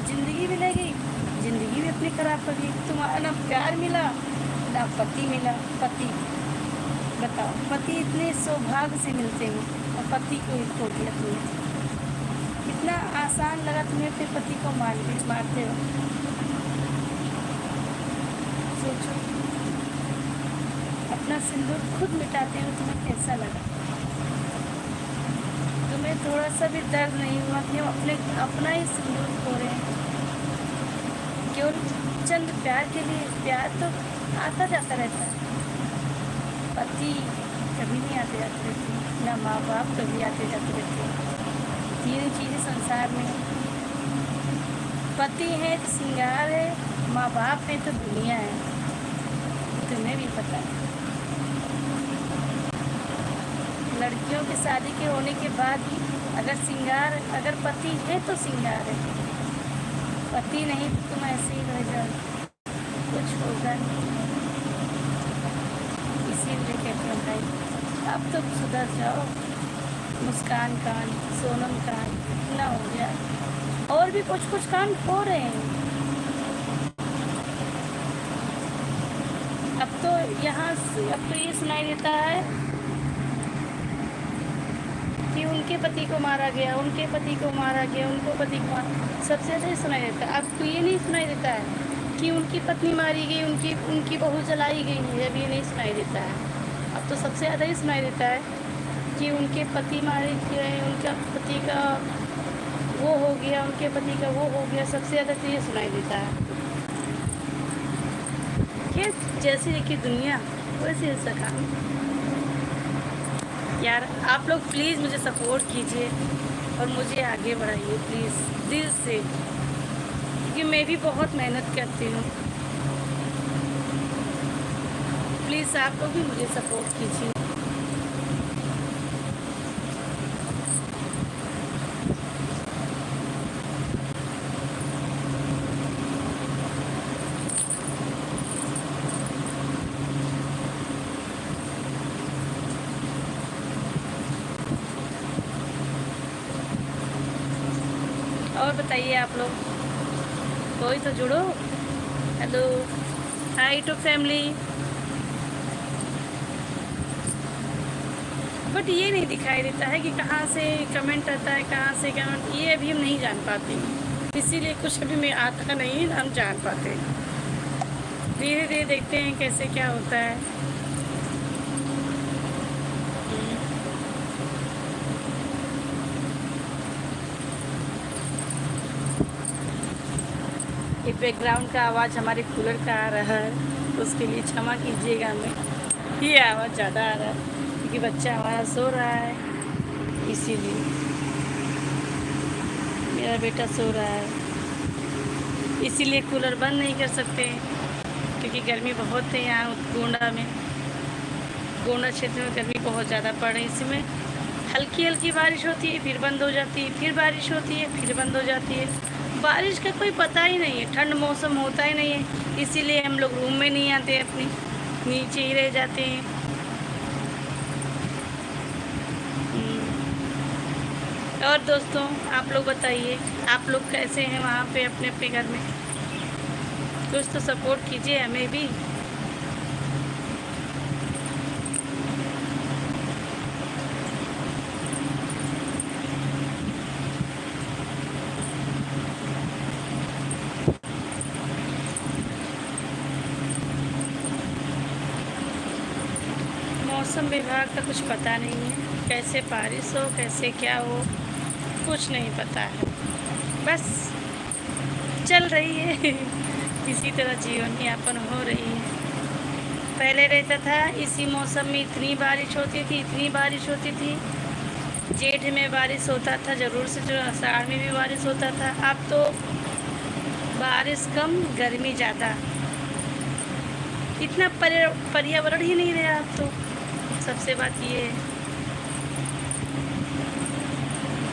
ज़िंदगी भी ले गई, ज़िंदगी भी अपनी ख़राब कर ली। तुम्हारा ना प्यार मिला, ना पति मिला। पति, बताओ, पति इतने सौभाग्य से मिलते हैं और पति को ही खो दिया तुमने। कितना आसान लगा तुम्हें अपने पति को मारते हो। सोचो, अपना सिंदूर खुद मिटाते हो, तुम्हें कैसा लगा? तुम्हें थोड़ा सा भी दर्द नहीं हुआ कि हम अपना ही सिंदूर खो रहे हैं केवल चंद प्यार के लिए? प्यार तो आता जाता रहता है, पति कभी नहीं आते जाते रहते, ना माँ बाप कभी आते जाते रहते। तीन चीज़ें संसार में, पति है तो श्रृंगार है, माँ बाप है तो दुनिया है। तुम्हें भी पता है। लड़कियों की शादी के होने के बाद ही अगर पति है तो श्रृंगार है, पति नहीं तो तुम ऐसे ही रह जाओ, कुछ होगा नहीं। इसीलिए कहते हैं भाई, अब तो सुधर जाओ। मुस्कान कांड, सोनम कांड इतना हो गया, और भी कुछ कांड हो रहे हैं। अब तो ये सुनाई देता है कि उनके पति को मारा गया, उनको पति को मारा। सबसे ज़्यादा ये सुनाई देता है। अब तो ये नहीं सुनाई देता है कि उनकी पत्नी मारी गई, उनकी बहू जलाई गई है। अब ये नहीं सुनाई देता है। अब तो सबसे ज़्यादा ये सुनाई देता है कि उनके पति मारे गए, उनका पति का वो हो गया, उनके पति का वो हो गया। सबसे ज़्यादा तो ये सुनाई देता है। खैर, जैसी देखिए दुनिया वैसे ऐसा काम। यार आप लोग प्लीज़ मुझे सपोर्ट कीजिए और मुझे आगे बढ़ाइए प्लीज़, दिल से, क्योंकि मैं भी बहुत मेहनत करती हूँ। प्लीज़ आप लोग भी मुझे सपोर्ट कीजिए। और बताइए आप लोग, कोई तो जुड़ो। Hello, hi to family. But ये नहीं दिखाई देता है कि कहाँ से कमेंट आता है, कहाँ से कमेंट, ये अभी हम नहीं जान पाते, इसीलिए कुछ अभी में आता नहीं, हम जान पाते। धीरे धीरे देखते हैं कैसे क्या होता है। ये बैकग्राउंड का आवाज़ हमारे कूलर का आ रहा है, उसके लिए क्षमा कीजिएगा हमें। ये आवाज़ ज़्यादा आ रहा है क्योंकि बच्चा हमारा सो रहा है, इसीलिए। मेरा बेटा सो रहा है, इसीलिए कूलर बंद नहीं कर सकते क्योंकि गर्मी बहुत है यहाँ गोंडा में। गोंडा क्षेत्र में गर्मी बहुत ज़्यादा पड़ रही है। इसमें हल्की हल्की बारिश होती है, फिर बंद हो जाती है, फिर बारिश होती है, फिर बंद हो जाती है। बारिश का कोई पता ही नहीं है, ठंड मौसम होता ही नहीं है, इसीलिए हम लोग रूम में नहीं आते, अपनी नीचे ही रह जाते हैं। और दोस्तों आप लोग बताइए, आप लोग कैसे हैं वहाँ पे अपने अपने घर में? कुछ तो सपोर्ट कीजिए हमें भी। मौसम विभाग का कुछ पता नहीं है, कैसे बारिश हो, कैसे क्या हो, कुछ नहीं पता है। बस चल रही है इसी तरह जीवन यापन हो रही है। पहले रहता था इसी मौसम में इतनी बारिश होती थी, इतनी बारिश होती थी। जेठ में बारिश होता था ज़रूर से, जो आषाढ़ में भी बारिश होता था। अब तो बारिश कम, गर्मी ज़्यादा। इतना पर्यावरण ही नहीं रहा अब तो। सबसे बात ये है,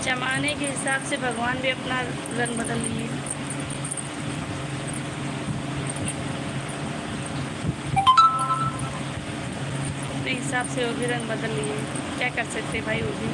जमाने के हिसाब से भगवान भी अपना रंग बदल लिए। अपने हिसाब से वो भी रंग बदल लिए, क्या कर सकते भाई वो भी।